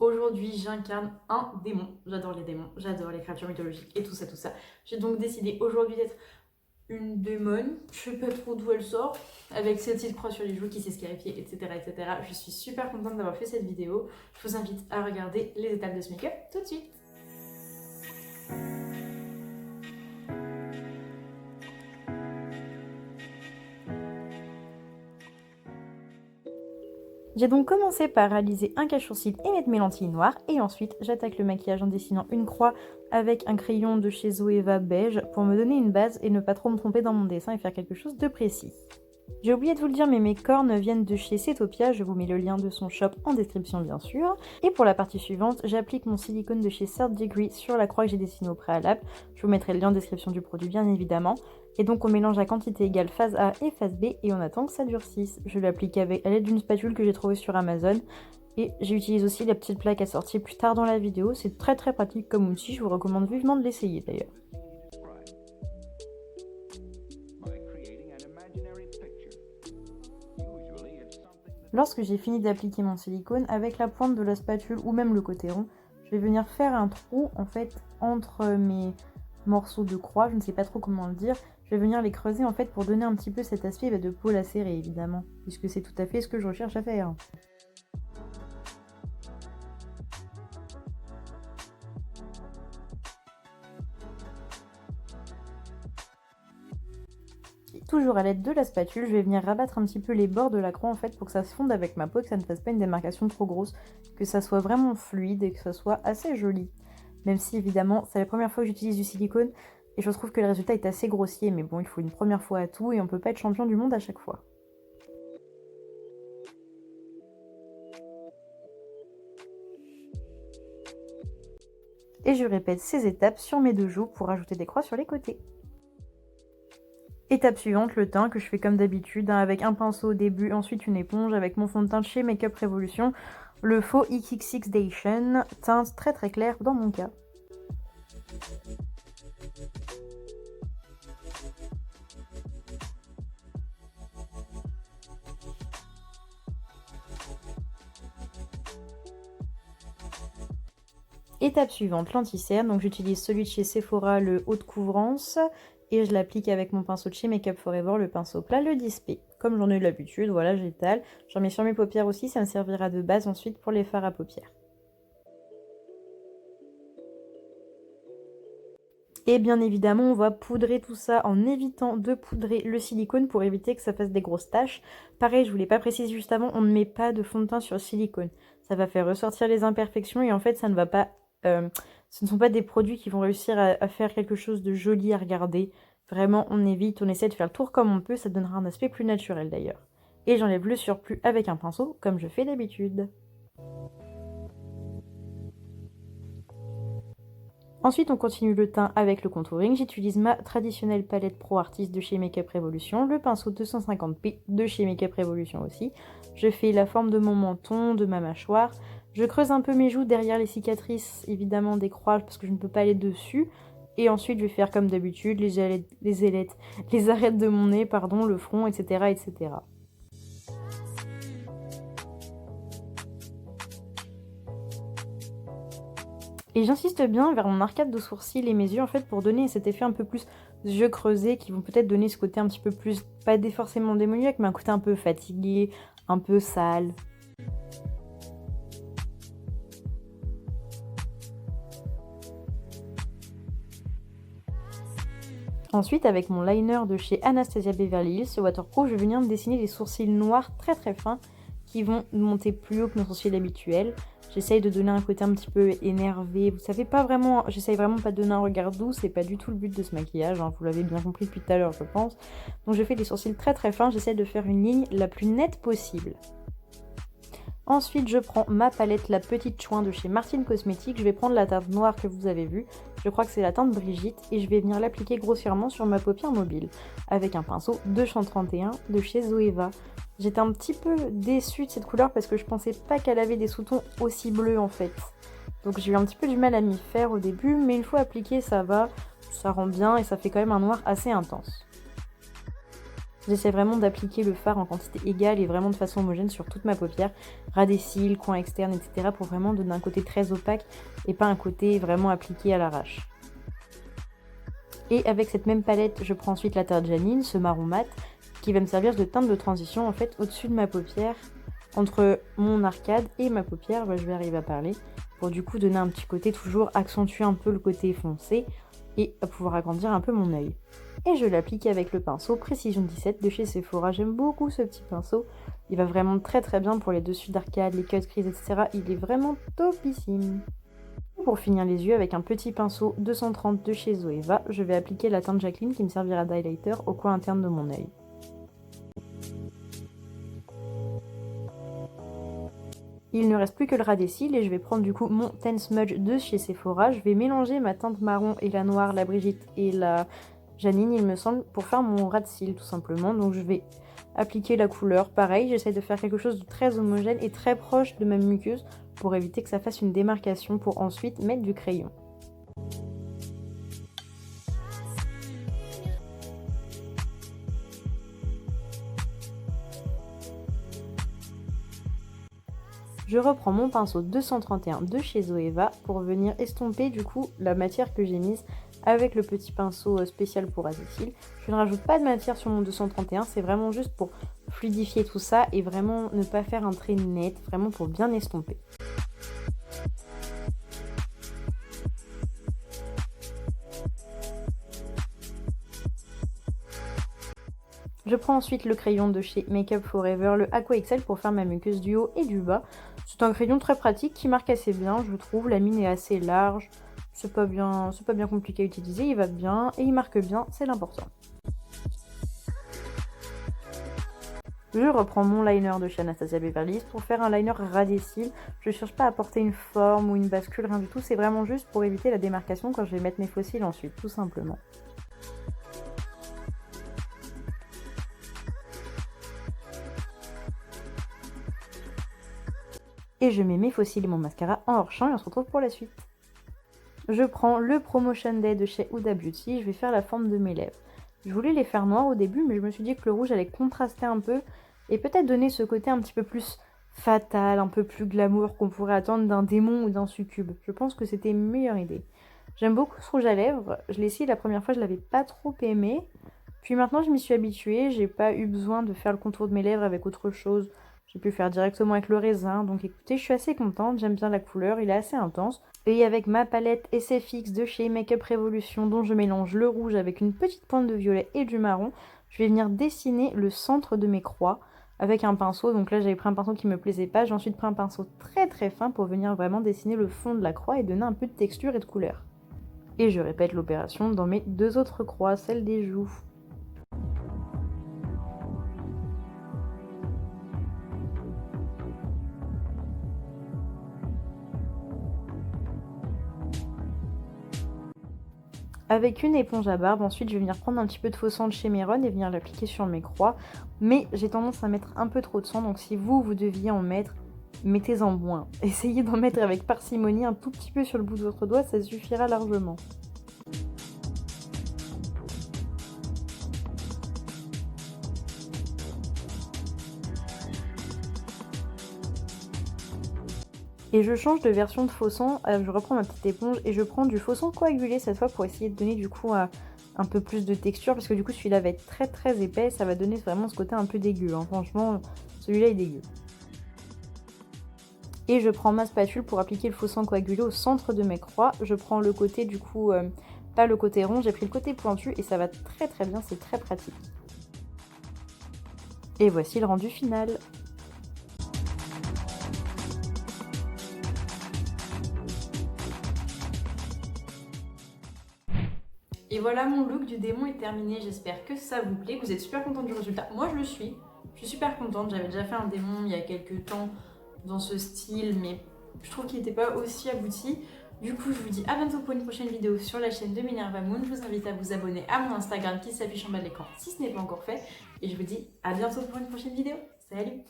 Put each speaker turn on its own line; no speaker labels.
Aujourd'hui, j'incarne un démon. J'adore les démons, j'adore les créatures mythologiques et tout ça, tout ça. J'ai donc décidé aujourd'hui d'être une démone. Je sais pas trop d'où elle sort, avec cette petite croix sur les joues qui s'est scarifiée, etc., etc. Je suis super contente d'avoir fait cette vidéo. Je vous invite à regarder les étapes de ce make-up tout de suite. J'ai donc commencé par réaliser un cache-sourcil et mettre mes lentilles noires, et ensuite j'attaque le maquillage en dessinant une croix avec un crayon de chez Zoeva beige pour me donner une base et ne pas trop me tromper dans mon dessin et faire quelque chose de précis. J'ai oublié de vous le dire, mais mes cornes viennent de chez Setopia, je vous mets le lien de son shop en description bien sûr. Et pour la partie suivante, j'applique mon silicone de chez Third Degree sur la croix que j'ai dessinée au préalable. Je vous mettrai le lien en description du produit bien évidemment. Et donc on mélange à quantité égale phase A et phase B et on attend que ça durcisse. Je l'applique à l'aide d'une spatule que j'ai trouvée sur Amazon. Et j'utilise aussi la petite plaque assortie plus tard dans la vidéo. C'est très pratique comme outil, je vous recommande vivement de l'essayer d'ailleurs. Lorsque j'ai fini d'appliquer mon silicone, avec la pointe de la spatule ou même le côté rond, je vais venir faire un trou en fait entre mes morceaux de croix, je ne sais pas trop comment le dire. Je vais venir les creuser en fait pour donner un petit peu cet aspect de peau lacérée évidemment, puisque c'est tout à fait ce que je recherche à faire. Toujours à l'aide de la spatule, je vais venir rabattre un petit peu les bords de la croix en fait pour que ça se fonde avec ma peau, que ça ne fasse pas une démarcation trop grosse, que ça soit vraiment fluide et que ça soit assez joli. Même si évidemment c'est la première fois que j'utilise du silicone et je trouve que le résultat est assez grossier, mais bon il faut une première fois à tout et on peut pas être champion du monde à chaque fois. Et je répète ces étapes sur mes deux joues pour ajouter des croix sur les côtés. Étape suivante, le teint que je fais comme d'habitude, avec un pinceau au début, ensuite une éponge avec mon fond de teint de chez Makeup Revolution, le faux XXX Dation, teinte très claire dans mon cas. Étape suivante, l'anti-cerne, donc j'utilise celui de chez Sephora, le haute couvrance, et je l'applique avec mon pinceau de chez Makeup Forever, le pinceau plat, le 10P. Comme j'en ai eu l'habitude, voilà, j'étale. J'en mets sur mes paupières aussi, ça me servira de base ensuite pour les fards à paupières. Et bien évidemment, on va poudrer tout ça en évitant de poudrer le silicone pour éviter que ça fasse des grosses taches. Pareil, je ne vous l'ai pas précisé juste avant, on ne met pas de fond de teint sur le silicone. Ça va faire ressortir les imperfections et en fait, ça ne va pas... ce ne sont pas des produits qui vont réussir à faire quelque chose de joli à regarder. Vraiment, on évite, on essaie de faire le tour comme on peut, ça donnera un aspect plus naturel d'ailleurs. Et j'enlève le surplus avec un pinceau, comme je fais d'habitude. Ensuite, on continue le teint avec le contouring. J'utilise ma traditionnelle palette Pro Artist de chez Makeup Revolution, le pinceau 250p de chez Makeup Revolution aussi. Je fais la forme de mon menton, de ma mâchoire. Je creuse un peu mes joues derrière les cicatrices, évidemment des croix, parce que je ne peux pas aller dessus. Et ensuite, je vais faire comme d'habitude les arêtes de mon nez, pardon, le front, etc., etc. Et j'insiste bien vers mon arcade de sourcils et mes yeux en fait pour donner cet effet un peu plus yeux creusés qui vont peut-être donner ce côté un petit peu plus, pas forcément démoniaque, mais un côté un peu fatigué, un peu sale. Ensuite, avec mon liner de chez Anastasia Beverly Hills, ce waterproof, je vais venir me dessiner des sourcils noirs très fins qui vont monter plus haut que mes sourcils habituels. J'essaye de donner un côté un petit peu énervé. Vous savez pas vraiment, j'essaye vraiment pas de donner un regard doux, c'est pas du tout le but de ce maquillage, hein, vous l'avez bien compris depuis tout à l'heure je pense. Donc je fais des sourcils très fins, j'essaie de faire une ligne la plus nette possible. Ensuite, je prends ma palette, la petite chouin de chez Martin Cosmetics. Je vais prendre la teinte noire que vous avez vue. Je crois que c'est la teinte Brigitte. Et je vais venir l'appliquer grossièrement sur ma paupière mobile. Avec un pinceau 231 de chez Zoeva. J'étais un petit peu déçue de cette couleur parce que je pensais pas qu'elle avait des sous-tons aussi bleus en fait. Donc j'ai eu un petit peu du mal à m'y faire au début. Mais une fois appliqué, ça va. Ça rend bien et ça fait quand même un noir assez intense. J'essaie vraiment d'appliquer le fard en quantité égale et vraiment de façon homogène sur toute ma paupière, ras des cils, coins externes, etc. pour vraiment donner un côté très opaque et pas un côté vraiment appliqué à l'arrache. Et avec cette même palette, je prends ensuite la teinte Janine, ce marron mat, qui va me servir de teinte de transition en fait au-dessus de ma paupière, entre mon arcade et ma paupière, je vais arriver à parler, pour du coup donner un petit côté, toujours accentuer un peu le côté foncé et à pouvoir agrandir un peu mon œil. Et je l'applique avec le pinceau Précision 17 de chez Sephora. J'aime beaucoup ce petit pinceau, il va vraiment très très bien pour les dessus d'arcade, les cut crease, etc. Il est vraiment topissime. Pour finir les yeux, avec un petit pinceau 230 de chez Zoeva, je vais appliquer la teinte Jacqueline qui me servira d'highlighter au coin interne de mon œil. Il ne reste plus que le ras des cils et je vais prendre du coup mon Ten Smudge de chez Sephora. Je vais mélanger ma teinte marron et la noire, la Brigitte et la Janine, il me semble, pour faire mon ras de cils tout simplement. Donc je vais appliquer la couleur. Pareil, j'essaie de faire quelque chose de très homogène et très proche de ma muqueuse pour éviter que ça fasse une démarcation pour ensuite mettre du crayon. Je reprends mon pinceau 231 de chez Zoeva pour venir estomper du coup la matière que j'ai mise avec le petit pinceau spécial pour ras des cils. Je ne rajoute pas de matière sur mon 231, c'est vraiment juste pour fluidifier tout ça et vraiment ne pas faire un trait net, vraiment pour bien estomper. Je prends ensuite le crayon de chez Make Up Forever, le Aqua XL pour faire ma muqueuse du haut et du bas. C'est un crayon très pratique qui marque assez bien, je trouve. La mine est assez large, c'est pas bien compliqué à utiliser, il va bien et il marque bien, c'est l'important. Je reprends mon liner de chez Anastasia Beverly Hills pour faire un liner ras des cils. Je ne cherche pas à apporter une forme ou une bascule, rien du tout, c'est vraiment juste pour éviter la démarcation quand je vais mettre mes faux cils ensuite, tout simplement. Et je mets mes faux cils et mon mascara en hors champ et on se retrouve pour la suite. Je prends le Promotion Day de chez Huda Beauty, je vais faire la forme de mes lèvres. Je voulais les faire noires au début, mais je me suis dit que le rouge allait contraster un peu et peut-être donner ce côté un petit peu plus fatal, un peu plus glamour qu'on pourrait attendre d'un démon ou d'un succube. Je pense que c'était une meilleure idée. J'aime beaucoup ce rouge à lèvres, je l'ai essayé la première fois, je l'avais pas trop aimé. Puis maintenant je m'y suis habituée, j'ai pas eu besoin de faire le contour de mes lèvres avec autre chose. J'ai pu faire directement avec le raisin, donc écoutez, je suis assez contente, j'aime bien la couleur, il est assez intense. Et avec ma palette SFX de chez Makeup Revolution, dont je mélange le rouge avec une petite pointe de violet et du marron, je vais venir dessiner le centre de mes croix avec un pinceau. Donc là, j'avais pris un pinceau qui me plaisait pas, j'ai ensuite pris un pinceau très très fin pour venir vraiment dessiner le fond de la croix et donner un peu de texture et de couleur. Et je répète l'opération dans mes deux autres croix, celle des joues. Avec une éponge à barbe, ensuite je vais venir prendre un petit peu de faux sang de chez Meron et venir l'appliquer sur mes croix. Mais j'ai tendance à mettre un peu trop de sang, donc si vous deviez en mettre, mettez-en moins. Essayez d'en mettre avec parcimonie un tout petit peu sur le bout de votre doigt, ça suffira largement. Et je change de version de faux sang, je reprends ma petite éponge et je prends du faux sang coagulé cette fois pour essayer de donner du coup un peu plus de texture parce que du coup celui-là va être très très épais, ça va donner vraiment ce côté un peu dégueu, hein. Franchement celui-là est dégueu. Et je prends ma spatule pour appliquer le faux sang coagulé au centre de mes croix, je prends le côté du coup, pas le côté rond, j'ai pris le côté pointu et ça va très très bien, c'est très pratique. Et voici le rendu final. Et voilà, mon look du démon est terminé, j'espère que ça vous plaît, que vous êtes super content du résultat. Moi je le suis, je suis super contente, j'avais déjà fait un démon il y a quelques temps dans ce style, mais je trouve qu'il n'était pas aussi abouti. Du coup je vous dis à bientôt pour une prochaine vidéo sur la chaîne de Minerva Moon. Je vous invite à vous abonner à mon Instagram qui s'affiche en bas de l'écran si ce n'est pas encore fait. Et je vous dis à bientôt pour une prochaine vidéo. Salut!